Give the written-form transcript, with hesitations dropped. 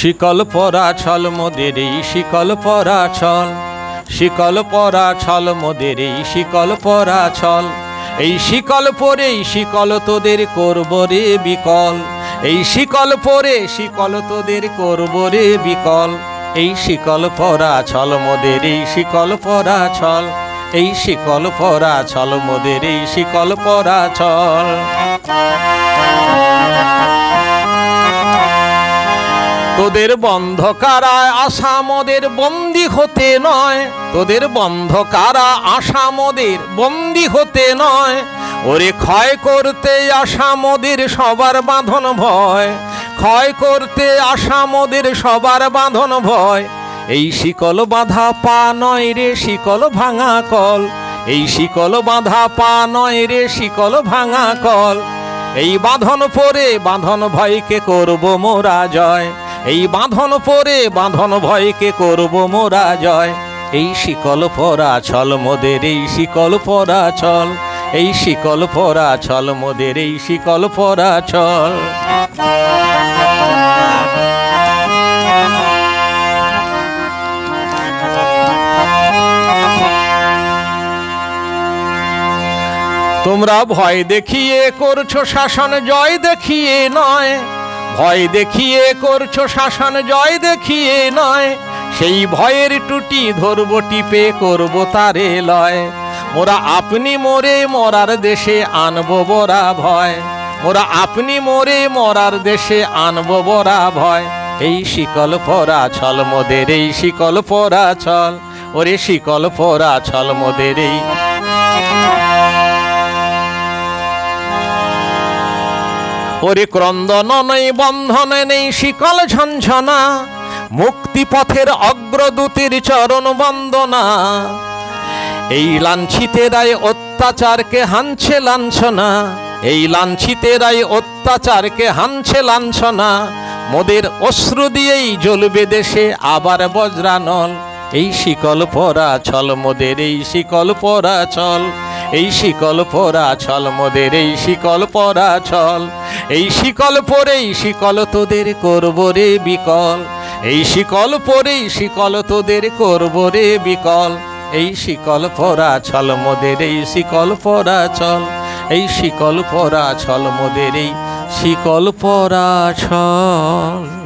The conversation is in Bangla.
শিকল পরা ছল মোদের এই শিকল পরা ছল, শিকল পরা ছল মোদের এই শিকল পরা ছল। এই শিকল পরে শিকল তোদের করব রে বিকল, এই শিকল পরে শিকল তোদের করব রে বিকল। এই শিকল পরা ছল মোদের এই শিকল পরা ছল, এই শিকল পরা ছল মোদের এই শিকল পরা ছল। তোদের বন্ধ কারায় আশা মোদের বন্দী হতে নয়, তোদের বন্ধ কারা আশা মোদের বন্দী হতে নয়। ওরে ক্ষয় করতে আশা মোদের সবার বাঁধন ভয়, ক্ষয় করতে আশা মোদের সবার বাঁধন ভয়। এই শিকল বাঁধা পা নয় রে শিকল ভাঙা কল, এই শিকল বাঁধা পা নয় রে শিকল ভাঙা কল। এই বাঁধন পরে বাঁধন ভয়কে করব মোরা জয়, এই বাঁধন পরে বাঁধন ভয়কে করব মোরা জয়। এই শিকল পরা ছল মোদের এই শিকল পরা ছল, এই শিকল পরা ছল মোদের এই শিকল পরা ছল। তোমরা ভয় দেখিয়ে করছো শাসন জয় দেখিয়ে নয়, ভয় দেখিয়ে করছো শাসন জয় দেখিয়ে নয়। সেই ভয়ের টুটি ধরব টিপে করব তারে লয়। মোরা আপনি মোরে মরার দেশে আনবো বরা ভয়, মোরা আপনি মোরে মরার দেশে আনবো বরা ভয়। এই শিকল পরা ছল মোদের এই শিকল পরা ছল, ওরে শিকল পরা ছল মোদের এই। ওরে ক্রন্দন নেই বন্ধন নেই শিকল ঝঞ্ঝনা, মুক্তি পথের অগ্রদূতের চরণ বন্দনা। এই লাঞ্ছিতেরাই অত্যাচারকে হানছে লাঞ্ছনা, এই লাঞ্ছিতেরাই অত্যাচারকে হানছে লাঞ্ছনা। মোদের অশ্রু দিয়েই জ্বলবে দেশে আবার বজ্রানল। এই শিকল পরা ছল মোদের এই শিকল পরা ছল, এই শিকল পরা ছল মোদের এই শিকল পরা ছল। এই শিকল পরেই শিকল তোদের করব রে বিকল, এই শিকল পরেই শিকল তোদের করব রে বিকল। এই শিকল পরা ছল মোদের এই শিকল পরা ছল, এই শিকল পরা ছল মোদের এই শিকল পরা ছল।